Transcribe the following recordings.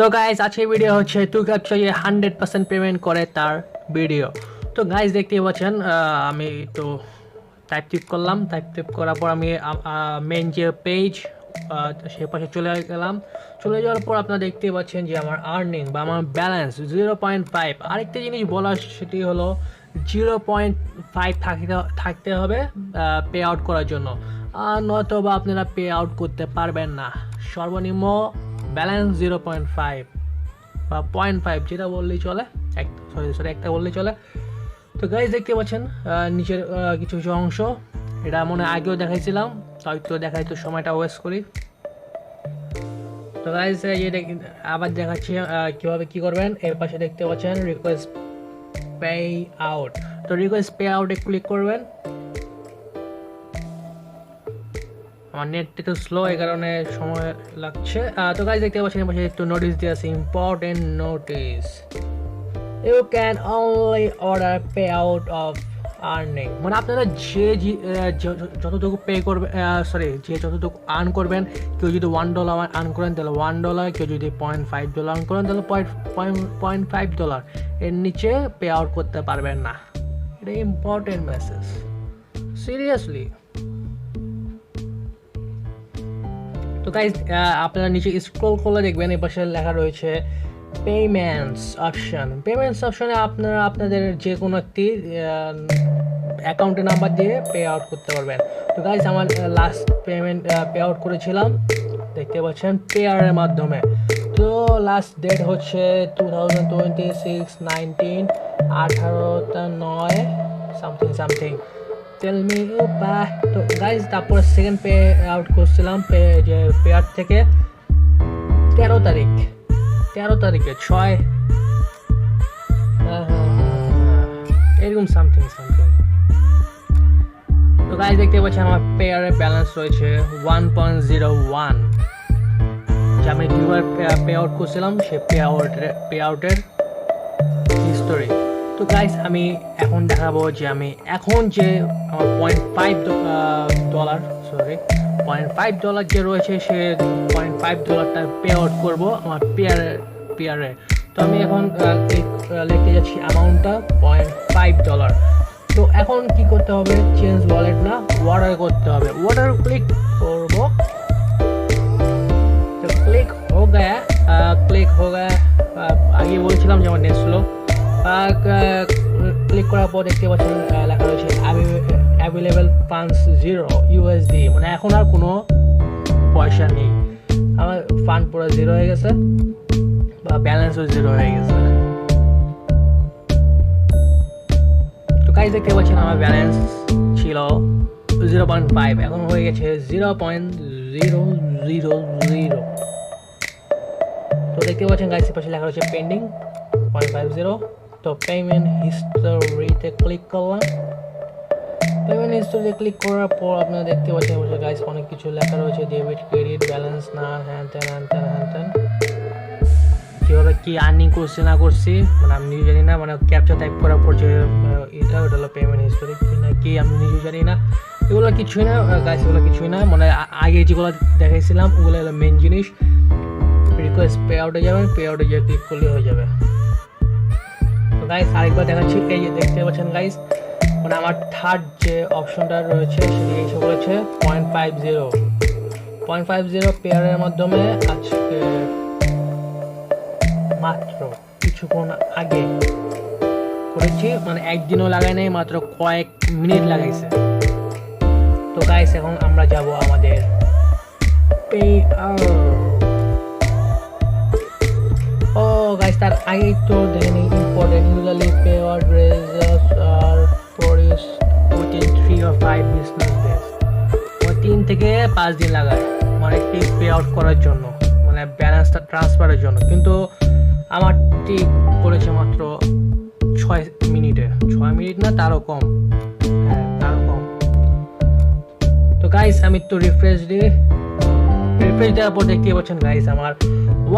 তো গাইস আজকের ভিডিও হচ্ছে টু ক্যাপচার 100% পেমেন্ট করে তার ভিডিও। তো গাইস দেখতেই পাচ্ছেন আমি তো টাইপ করলাম, টাইপ করার পর আমি মেন যে পেজ সে পাশে চলে গেলাম। চলে যাওয়ার পর আপনারা দেখতে পাচ্ছেন যে আমার আর্নিং বা আমার ব্যালেন্স 0.5। আরেকটা জিনিস বলার সেটি হলো 0.5 থাকতে হবে পে আউট করার জন্য, আর নয়তো বা আপনারা পে আউট করতে পারবেন না। সর্বনিম্ন ব্যালেন্স 0.5 বা 0.5 যেটা বললেই চলে, একটা বললেই চলে। তো গাইজ দেখতে পাচ্ছেন নিচের কিছু কিছু অংশ, এটা মনে আগেও দেখাইছিলাম, তাই তো দেখাই তো সময়টা ওয়েস্ট করি। তো গাইজ আবার দেখাচ্ছি কীভাবে কী করবেন। এর পাশে দেখতে পাচ্ছেন রিকোয়েস্ট পে আউট। তো রিকোয়েস্ট পে আউটে ক্লিক করবেন। আমার নেটটা একটু স্লো, এই কারণে সময় লাগছে। তো গাইজ দেখতে পাচ্ছেন পাশে একটু নোটিশ দিয়ে আছে, important notice, you can only order pay out of earning. মানে আপনারা যে যতটুকু পে করবেন, যে যতটুকু আর্ন করবেন, কেউ যদি $1 আর্ন করেন তাহলে $1, কেউ যদি $0.5 আর্ন করেন তাহলে $0.5, এর নিচে পে আউট করতে পারবেন না। এটা ইম্পর্টেন্ট মেসেজ, সিরিয়াসলি। তো গাইজ আপনারা নিচে স্ক্রল করলে দেখবেন এই পাশে লেখা রয়েছে পেমেন্টস অপশন। পেমেন্টস অপশনে আপনারা আপনাদের যে কোনো একটি অ্যাকাউন্টের নাম্বার দিয়ে পে আউট করতে পারবেন। তো গাইজ আমার লাস্ট পেমেন্ট পে আউট করেছিলাম, দেখতে পাচ্ছেন পেয়ারের মাধ্যমে। তো লাস্ট ডেট হচ্ছে 2026/19, 18/9 সামথিং টেল মি বাহ। তো গাইজ তারপরে সেকেন্ড পে আউট করছিলাম যে পেয়ার থেকে 13 তারিখে 6 এরকম সামথিং। তো গাইজ দেখতে পাচ্ছেন আমার পেয়ারের ব্যালেন্স রয়েছে 1.01, যে আমি দুবার পে আউট করছিলাম সে পে আউটের হিস্টোরি। তো গাইজ আমি এখন দেখাবো যে আমি এখন যে আমার $0.5 যে রয়েছে সে $0.5 পে আউট করবো আমার পেয়ারে। তো আমি এখন লিখতে যাচ্ছি অ্যামাউন্টটা $0.5। তো এখন কি করতে হবে, চেঞ্জ ওয়ালেট না, অর্ডার করতে হবে। অর্ডার ক্লিক করবো, তো ক্লিক হো গয়া। আগে বলছিলাম যে আমার নেট স্লো। ক্লিক করার পর দেখতে পাচ্ছেন লেখা রয়েছে অ্যাভেলেবেল ফান্ডস $0 মানে এখন আর কোনো পয়সা নেই, আমার ফান্ড পুরো 0 হয়ে গেছে বা ব্যালেন্সও 0 হয়ে গেছে। তো গাইজ দেখতে পাচ্ছেন আমার ব্যালেন্স ছিল 0.5, এখন হয়ে গেছে 0.000। তো দেখতে পাচ্ছেন গাইজ পাশে লেখা রয়েছে পেন্ডিং 0.50। তো পেমেন্ট হিস্টোরিতে ক্লিক করলাম। পেমেন্ট হিস্টোরিতে ক্লিক করার পর আপনারা দেখতে পাচ্ছেন গাইজ অনেক কিছু লেখা রয়েছে, ডেবিট, ক্রেডিট, ব্যালেন্স না, হ্যান ত্যান। কীভাবে কী আর্নিং করছি না করছি মানে আমি নিজে জানি না, মানে ক্যাপচা টাইপ করার পর যে এটা ওটা হলো পেমেন্ট হিস্টোরি কি না কি আমি নিজে জানি না। এগুলো কিছুই না গাইজ, এগুলো কিছুই না, মানে আগে যেগুলো দেখাইছিলাম ওগুলো হলো মেন জিনিস। রিকোয়েস্ট পে আউটে যাবেন, পে আউটে গিয়ে ক্লিক করলে হয়ে যাবে। তো গাইজ আরেকবার দেখাচ্ছি, এই যে দেখতে পাচ্ছেন গাইজ মানে আমার থার্ড যে অপশনটা রয়েছে সেটি এসে বলেছে 0.50 পেয়ারের মাধ্যমে আজকে মাত্র কিছুক্ষণ আগে করেছি, মানে একদিনও লাগাই নাই, মাত্র কয়েক মিনিট লাগাইছে। তো গাইজ এখন আমরা যাব আমাদের পে ও গাইজ তার আগেই তো দেখে নিই important, usually pay out results are produce within 3 or 5 business days. 3 থেকে 5 দিন লাগায় মানে একটি পে আউট করার জন্য, মানে ব্যালেন্সটা ট্রান্সফারের জন্য, কিন্তু আমারটি করেছে মাত্র 6 মিনিটে। 6 মিনিট না, তারও কম, হ্যাঁ তারও কম। তো গাইজ আমি তো রিফ্রেশ দেওয়ার পর দেখতে পাচ্ছেন গাইজ আমার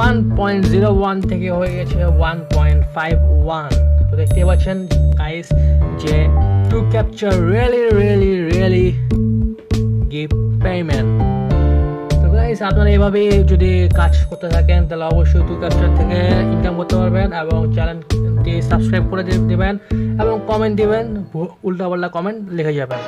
1.01 থেকে হয়ে গেছে 1.51। তো দেখতে পাচ্ছেন গাইজ যে to capture really give payment. তো গাইজ গাইস আপনারা এভাবে যদি কাজ করতে থাকেন তাহলে অবশ্যই টু ক্যাপচার থেকে ইনকাম করতে পারবেন এবং চ্যানেলটি সাবস্ক্রাইব করে দেবেন এবং কমেন্ট দিবেন, উল্টাপাল্টা কমেন্ট লিখে যাবেন।